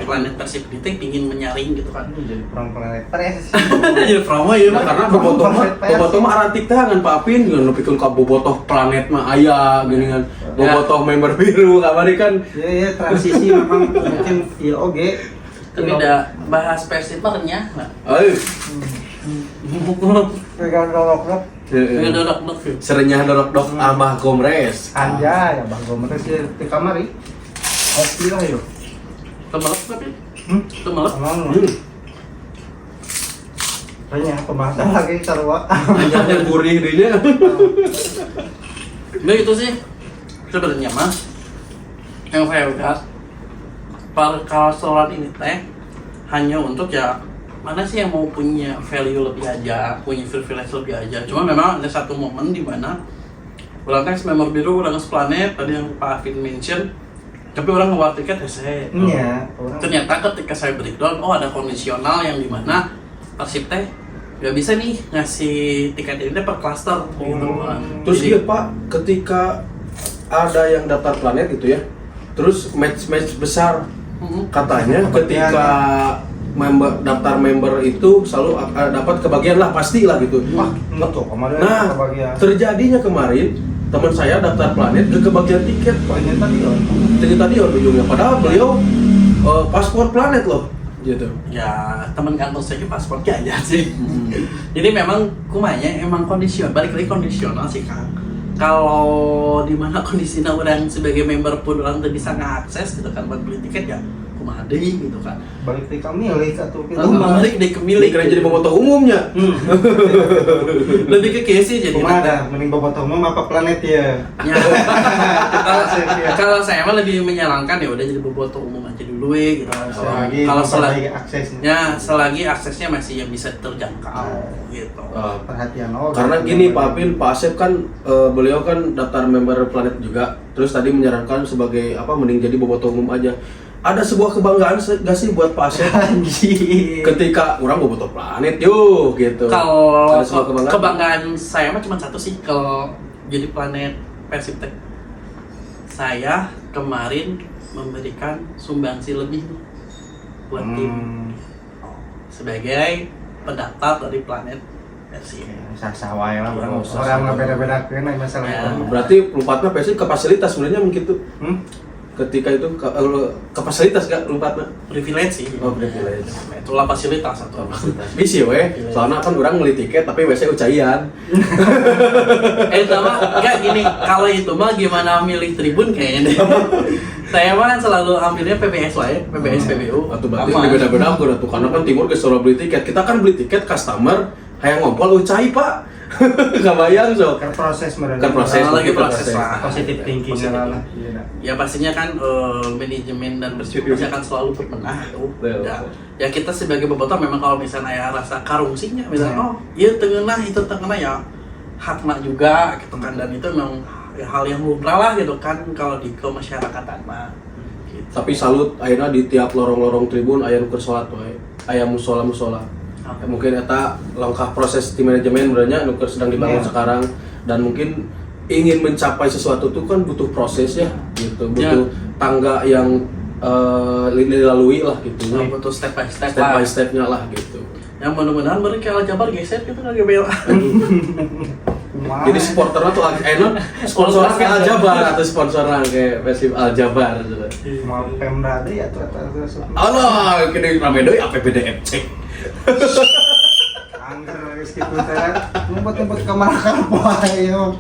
Planet Persib itu pingin menyaring gitu kan. Jadi perang planet pres. Jadi promo ya Nah, karena bobotoh mah arantik teh ngan Pak Apin ngan nepikeun ka bobotoh planet mah aya geuning kan. Bobotoh member biru kamari kan. Iya transisi memang mungkin iya oge. Tapi udah bahas Persib mah renyah nah. Pegang dolok-dolok. Enggak dorok-dorok sih. Serenyah dorok-dok Amah Gomres. Anjay, abang gua mah sih di kamari. Kopi lah yuk. Temelek tapi. Temelek. Kayaknya pembahasan lagi sarua. Anjanya gurih dinya. Nah itu sih sebenarnya mah yang saya lihat perkalauan ini teh hanya untuk ya mana sih yang mau punya value lebih aja, punya privilege lebih aja. Cuma memang ada satu momen di mana orang kan member biru, orang Planet tadi yang Pak Afin mention, tapi orang ngeluar tiket ya saya. Iya. Ternyata ketika saya breakdown, oh ada kondisional yang di mana Persib teh nggak bisa nih ngasih tiket ini per cluster gitu. Terus iya Pak, ketika ada yang daftar Planet gitu ya, terus match besar katanya ketika daftar member itu selalu dapat kebagian lah pastilah gitu. Wah, betul kemarin Nah, kebagian. terjadinya kemarin teman saya daftar Planet ke kebagian tiket. Ternyata Ternyata dia ujungnya padahal beliau paspor Planet loh gitu. Ya teman kantor saya paspornya aja sih. Jadi memang kumanya emang kondisional, balik lagi kondisional sih Kang. Kalau di mana kondisinya orang sebagai member pun orang tuh bisa ngakses gitu kan buat beli tiket ya kumaha deui gitu kan. balik di kami milik atau kita Balik deh ke milik. Kira jadi bobotoh umumnya. Lebih ke kayak sih jadi. Kumaha dah mending bobotoh umum apa planet ya. Ya, kalau saya mah lebih menyarankan ya udah jadi bobotoh umum aja dulu gitu. Kalau selagi aksesnya. ya selagi aksesnya masih yang bisa terjangkau gitu. Perhatian Karena gini Pak Apin, Pak Asep kan beliau kan daftar member Planet juga. Terus tadi menyarankan sebagai apa mending jadi bobotoh umum aja. Ada sebuah kebanggaan gak sih buat Pak Asep ketika orang bobotoh Planet yuk gitu. Kalau Ada sebuah kebanggaan saya mah cuma satu sih kalau jadi Planet Persib Tech. Saya kemarin memberikan sumbangsi lebih nih buat tim sebagai pendaftar dari Planet Persib. Sawai lah Oh, orang nggak beda-beda kena masalah Ya. itu. Berarti lompatnya Persib ke fasilitas sebenarnya mungkin tuh. Ketika itu ke fasilitas gak lompatnya? Privilege sih. Oh, privilege. Itulah fasilitas atau Bisa weh, soalnya kan orang beli tiket tapi WC ucaian. itu mah enggak gini, kalau itu mah gimana milih tribun kayaknya deh. Saya mah kan selalu ambilnya PBS lah ya, PBS PBU. Atau berarti beda-beda aku tuh karena kan timur ke Solo beli tiket. Kita kan beli tiket customer, kayak ngompol ucai Pak. Gak bayang so. Kan proses mereka. Kan proses. Lagi proses lah. Positif thinking lah. Ya pastinya kan manajemen dan Persib pasti akan selalu berbenah tuh. Ya kita sebagai bobotoh memang kalau misalnya ya rasa karungsinya misalnya oh iya tengena itu tengena ya hakna juga gitu kan dan itu memang ya, hal yang lumrah lah gitu kan kalau di kemasyarakatan mah. Gitu. Tapi salut akhirnya di tiap lorong-lorong tribun aya nu keur salat wae. Aya musola-musola. Ya, mungkin eta langkah proses tim manajemen sebenarnya nu sedang dibangun sekarang dan mungkin ingin mencapai sesuatu itu kan butuh proses ya gitu butuh tangga yang dilalui lah gitu Butuh step by step stepnya lah gitu. Yang mudah-mudahan mereka Aljabar geser gitu kan GBL. Jadi supporternya tuh enak sponsornya kayak Aljabar atau sponsornya kayak Persib Aljabar gitu. Mau Pemda deh atau Allah kene rame deui APBD FC. angker geus kitu teh. Ngumpet-ngumpet ka mana poe yo.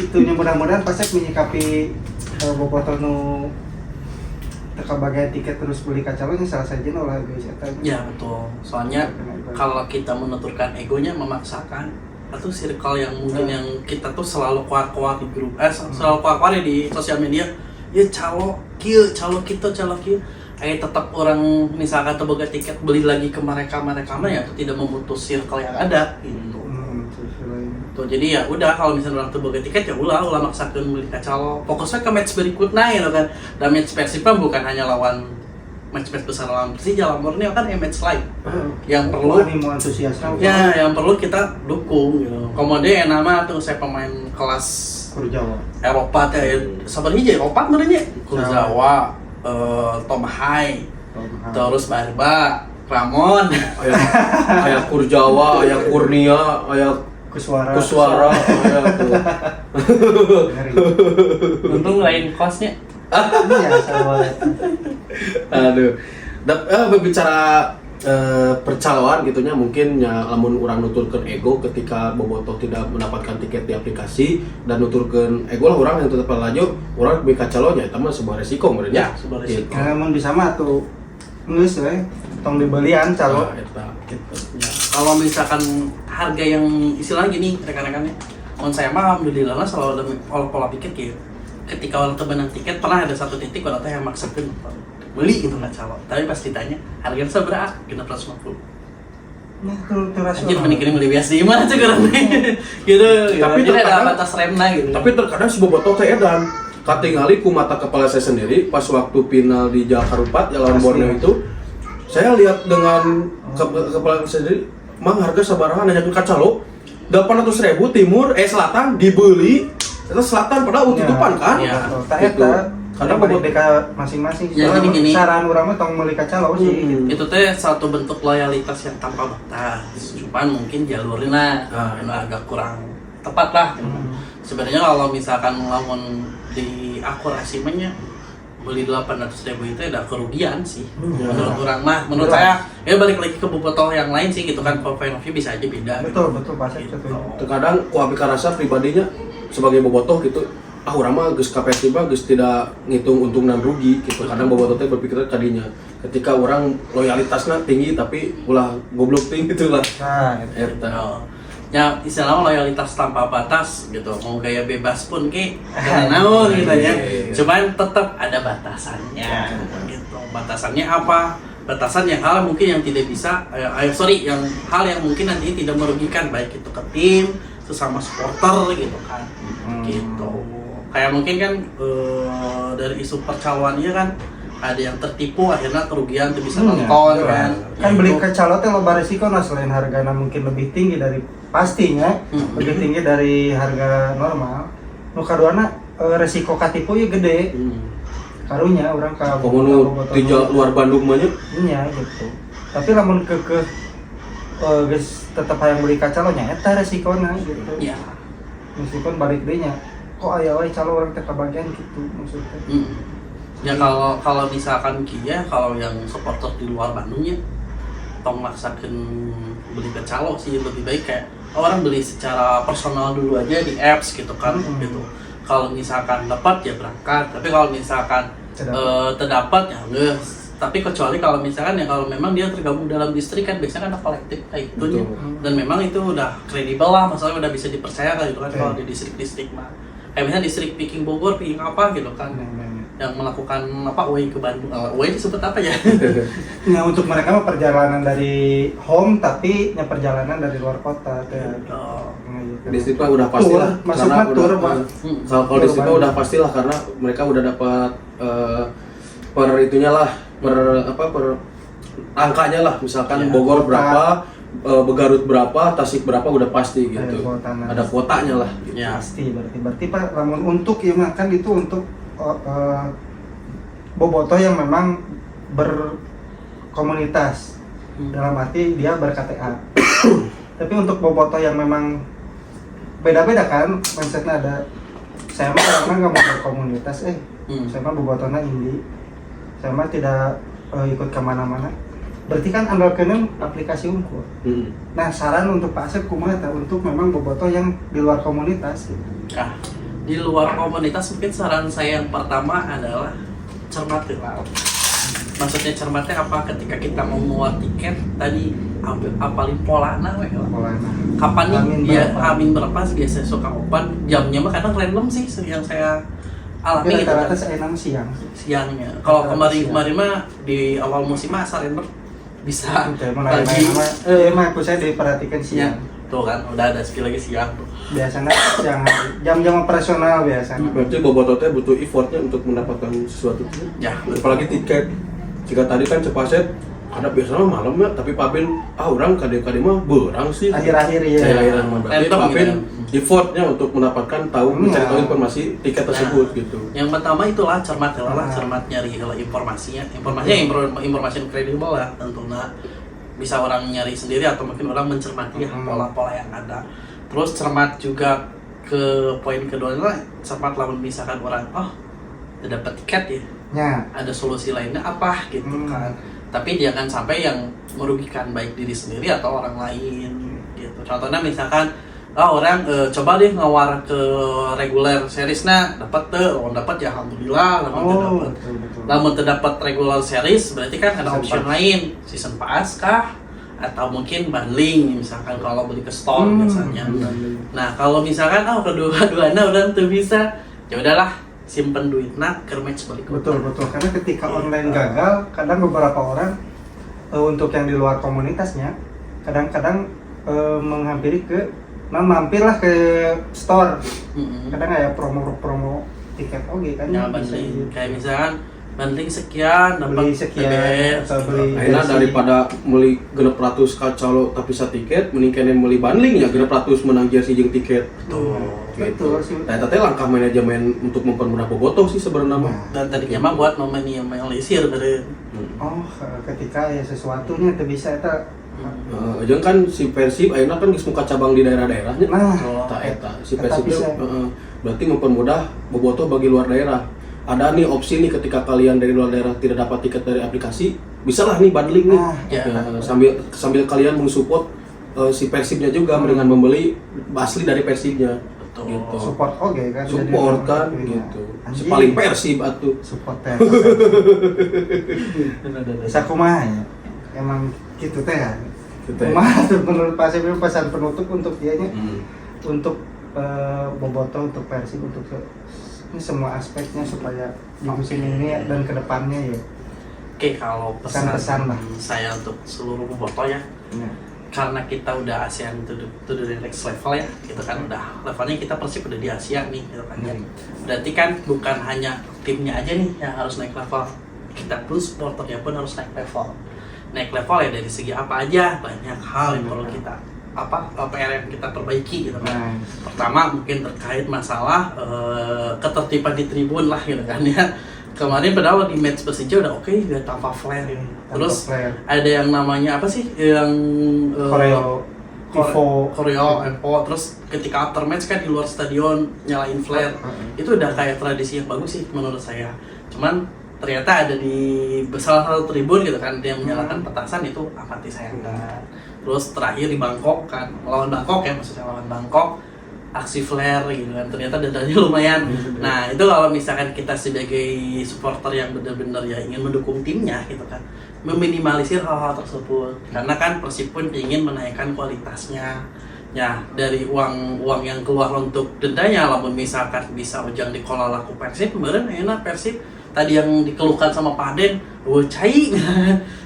Itunya mudah-mudahan Pasek menyikapi bobotoh nu teka bagian tiket terus beli kacalnya salah saja olah guys eta. Ya betul. Soalnya kalau kita menuturkan egonya memaksakan atau circle yang mungkin yang kita tuh selalu kuat-kuat di grup selalu kuat-kuat di sosial media ya calo kita tetap orang misalkan terboga tiket beli lagi ke mereka mah ya itu tidak memutus circle yang ada gitu. Tuh jadi ya udah kalau misalnya orang terboga tiket ya ulah maksakan beli kacalo fokusnya ke match berikutnya gitu kan. Dan match Persib kan bukan hanya lawan match besar lawan Persija, lawan Borneo kan match lain yang perlu antusiasnya ya yang perlu kita dukung gitu. Kemudian nama tuh saya pemain kelas Kurjawa Eropa teh sabar hiji Eropa sebenarnya Kurzawa, Tom Hai, terus Barba, Ramon, Aya Kurjawa, aya Kurnia, aya Kuswara aya tuh. untung lain kosnya. iya sama Aduh. Berbicara percaloan gitunya mungkin ya lamun orang nuturkeun ego ketika bobotoh tidak mendapatkan tiket di aplikasi dan nuturkeun ego lah orang yang tetap laju orang beli kacalonya itu mah sebuah resiko Ya, sebenarnya. sebuah resiko. karena mun bisa mah tuh geus we tong dibelian calo Eta gitu. Ya, kalau misalkan harga yang istilahnya gini rekan-rekannya, mun saya mah alhamdulillah lah selalu ada pola pikir gitu. Ketika orang temenan tiket pernah ada satu titik orang teh yang maksakeun beli gitu kan calo. Tapi pas ditanya harganya seberapa? 650. nah tuh Anjir mending beli biasa di mana cukup gitu. Tapi Jadi ada terkadang- batas remna gitu. Tapi terkadang si bobotoh teh edan katingali ku mata kepala saya sendiri pas waktu final di Jakarta ya lawan Asli. Borneo itu saya lihat dengan kepala saya sendiri mang harga sabaraha nanyakeun kacalo 800.000 timur selatan dibeli itu selatan padahal tutupan kan Ya. tak Gitu. eta Karena karena mereka masing-masing Ya, jadi gini. saran urang mah tong meuli kacalo sih gitu. Itu teh satu bentuk loyalitas yang tanpa batas. Cuman mungkin jalurnya agak kurang tepat lah. Sebenarnya kalau misalkan lamun di akurasi nya beli 800.000 itu ada kerugian sih. Menurut orang mah, menurut saya ya balik lagi ke bobotoh yang lain sih gitu kan. Point of view bisa aja beda. betul pasti Gitu. betul. terkadang ku abi karasa pribadinya sebagai bobotoh gitu urang mah geus ka Persib mah geus tidak ngitung untung dan rugi gitu. Kadang bobotoh teh berpikir kadinya ketika orang loyalitasnya tinggi tapi ulah goblok tinggi gitu lah Nah, eta. Oh. Ya istilahnya loyalitas tanpa batas gitu, mau gaya bebas pun jangan naon gitu ya. Cuman tetap ada batasannya gitu. Batasannya apa? Batasan yang hal mungkin yang tidak bisa yang hal yang mungkin nanti tidak merugikan baik itu ke tim, sesama supporter gitu kan. Gitu. Kayak mungkin kan dari isu percaloannya kan ada yang tertipu akhirnya kerugian tuh bisa nonton kan. Kan beli kacalo teh loba resiko nah selain hargana mungkin lebih tinggi dari pastinya lebih tinggi dari harga normal. Nu kaduana resiko katipu ya gede. Karunya orang ka Komono tiga luar Bandung mah nya. Iya gitu. Tapi lamun kekeh geus tetep hayang beli kacalo nya eta resikona gitu. Ya. Meskipun balik deui nya kok aya wae calo orang teh kabagian gitu maksudnya. Ya kalau misalkan kalau yang supporter di luar Bandung ya tong maksakeun beli ke calo sih lebih baik kayak orang beli secara personal dulu aja di apps gitu kan gitu. Kalau misalkan dapat ya berangkat, tapi kalau misalkan terdapat ya enggak. Tapi kecuali kalau misalkan ya kalau memang dia tergabung dalam distrik kan biasanya kan ada kolektif kayak gitu dan memang itu udah kredibel lah, masalahnya udah bisa dipercaya gitu kan kalau di distrik-distrik mah. Kayak misalnya distrik Picking Bogor, Picking apa gitu kan. Yang melakukan away ke Bandung, away disebut apa ya? Nah untuk mereka mah perjalanan dari home tapi nya perjalanan dari luar kota teh. Distrik mah udah pastilah masuknya tur Pak. Kalau distrik mah udah pastilah karena mereka udah dapat per itunya lah per angkanya lah misalkan Bogor berapa Garut berapa, Tasik berapa udah pasti gitu. Ada kuotanya lah. Gitu. Ya. Pasti berarti Pak namun untuk ya kan itu untuk bobotoh yang memang berkomunitas dalam arti dia ber-KTA. Tapi untuk bobotoh yang memang beda-beda kan mindsetnya ada. Saya mah nggak mau berkomunitas, saya mah bobotohnya indie. Saya mah tidak ikut kemana-mana. Berarti kan andalkeun aplikasi Unggul. Nah, saran untuk Pak Asep kumaha untuk memang bobotoh yang di luar komunitas gitu. Nah, di luar komunitas mungkin saran saya yang pertama adalah cermatilah maksudnya cermatnya apa ketika kita mau ngeluar tiket tadi apalin polana we lah. Polana. Kapan nih Amin dia berapa? amin berapa sih biasa suka open jamnya mah kadang random sih yang saya alami Tapi gitu rata-rata kan. saya enam siang. Siangnya kalau Rata-rata kemarin mah di awal musim mah random bisa Mulai pagi nama, mah aku saya diperhatikan siang siang. tuh kan udah ada skill lagi siang tuh. Biasanya siang hari. Jam-jam operasional biasanya. Berarti bobototnya butuh effortnya untuk mendapatkan sesuatu. Ya, Apalagi tiket. Jika tadi kan Cepaset ada biasanya malam ya, tapi Papin orang kadang-kadang mah berang sih. Akhir-akhir ya. Akhir-akhir mah berarti Random Papin gitu effortnya untuk mendapatkan tahu mencari tahu Nah. informasi tiket tersebut gitu. Yang pertama itulah cermat lah, Nah. cermat nyari informasinya informasi kredibel lah tentunya bisa orang nyari sendiri atau mungkin orang mencermati ya pola-pola yang ada. Terus cermat juga ke poin kedua adalah cermat lamun misalkan orang udah dapat tiket ya, Ya. ada solusi lainnya apa gitu kan. Tapi jangan sampai yang merugikan baik diri sendiri atau orang lain gitu. Contohnya misalkan orang coba deh ngawar ke regular seriesnya dapat dapat ya alhamdulillah, lamun dapat. Betul. Lamun terdapat regular series berarti kan ada Season option pass. lain, season pass kah atau mungkin bundling misalkan kalau beli ke store biasanya. Nah, kalau misalkan kedua-duanya udah tuh bisa, ya udahlah simpen duitna ke match balik. Betul. Karena ketika online gagal, kadang beberapa orang untuk yang di luar komunitasnya, kadang-kadang menghampiri mampirlah ke store. Kadang ada promo tiket kan. Ya bundling kayak misalkan bundling sekian dapat Beli sekian, TBS, atau beli Akhirnya daripada beli 600 kacalo tapi sa tiket, mending kene beli bundling ya 600 menang jersey jeung tiket. Betul sih. Nah, itu langkah manajemen untuk mempermudah bobotoh sih sebenarnya mah. dan tadinya mah buat meminimalisir dari Oh, ketika ya sesuatunya itu bisa itu. Jeung kan si Persib ayeuna kan geus muka cabang di daerah-daerahnya. Nah, Eta si Eta Persib bisa. berarti mempermudah bobotoh bagi luar daerah. Ada nih opsi nih ketika kalian dari luar daerah tidak dapat tiket dari aplikasi, bisalah nih bundling nih. Nah, ya. Sambil kalian mensupport si Persibnya juga dengan membeli asli dari Persibnya. Betul. Gitu. support oke kan. Support Jadi, kan iya. gitu. Anjing. Paling Persib atuh. Support teh. Bisa kumaha ya. Emang gitu teh ya. Gitu ya. Kumaha tuh menurut Pak Sip pesan penutup untuk dianya, Hmm. untuk Bobotoh, untuk Persib, untuk ini semua aspeknya supaya di musim ini dan kedepannya ya. Oke, kalau Pesan-pesan lah. saya untuk seluruh bobotoh ya, karena kita udah ASEAN to the next level ya, gitu kan udah levelnya kita Persib udah di Asia nih, gitu kan ya. Berarti kan bukan hanya timnya aja nih yang harus naik level, kita pun supporternya pun harus naik level. Naik level ya dari segi apa aja, banyak hal yang perlu kita PR yang kita perbaiki gitu kan. Pertama mungkin terkait masalah ketertiban di tribun lah gitu kan ya. Kemarin padahal di match Persija udah oke, udah tanpa flare ini. Terus ada yang namanya apa sih yang koreo Evo, terus ketika after match kan di luar stadion nyalain flare. Itu udah kayak tradisi yang bagus sih menurut saya. Cuman ternyata ada di salah satu tribun gitu kan dia menyalakan petasan, itu amat disayangkan. Terus terakhir di Bangkok kan, lawan Bangkok ya, maksudnya lawan Bangkok, aksi flare gitu kan, ternyata dadanya lumayan. Nah itu kalau misalkan kita sebagai supporter yang benar-benar ya ingin mendukung timnya gitu kan, meminimalisir hal-hal tersebut. Karena kan Persib pun ingin menaikkan kualitasnya. Ya dari uang yang keluar untuk dendanya, lamun misalkan bisa ujang dikelola laku Persib, kemarin enak Persib tadi yang dikeluhkan sama Pak Den, cai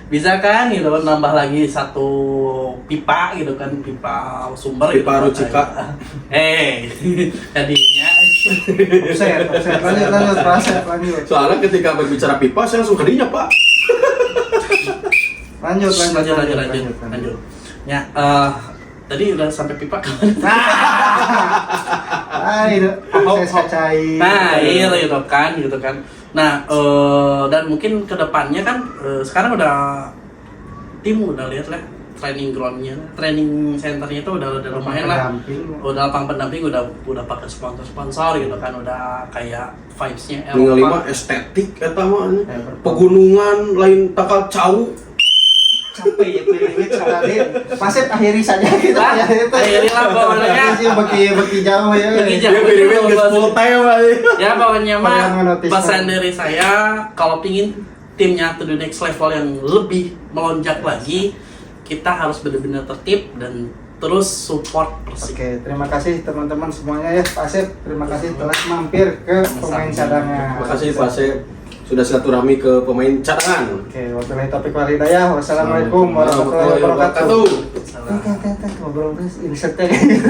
bisa kan gitu kan, nambah lagi satu pipa gitu kan, pipa sumber Pipa gitu, Rucika. tadinya lanjut. Soalnya ketika berbicara pipa saya langsung kadinya, Pak. Lanjut. Ya, tadi udah sampai pipa kan? Akses kacai. Nah, iya gitu kan. Nah, dan mungkin kedepannya kan sekarang udah tim udah lihat lah training groundnya, training centernya itu udah lumayan lah. Udah lapang pendamping, udah pakai sponsor gitu kan, udah kayak vibes-nya Eropa. Estetik eta mah. Pegunungan lain takal cau. Capek ya pilih sekali. Pasif akhiri saja kita ya itu. Akhirilah pokoknya. Sih beki jauh ya. Beki Dia jauh. pilih full time aja. Ya pokoknya mah Pengen menotis pesan dari saya kalau pingin timnya to the next level yang lebih melonjak lagi, kita harus benar-benar tertib dan terus support Persik. Oke, terima kasih teman-teman semuanya ya, Pak Asep. Terima kasih telah mampir ke pemain cadangan. Terima kasih Pak Asep sudah silaturahmi ke pemain cadangan. Oke, wabillahi taufiq wal hidayah. Wassalamualaikum warahmatullahi wabarakatuh. Wabarakatuh. Ngobrol terus insertnya kayak gitu.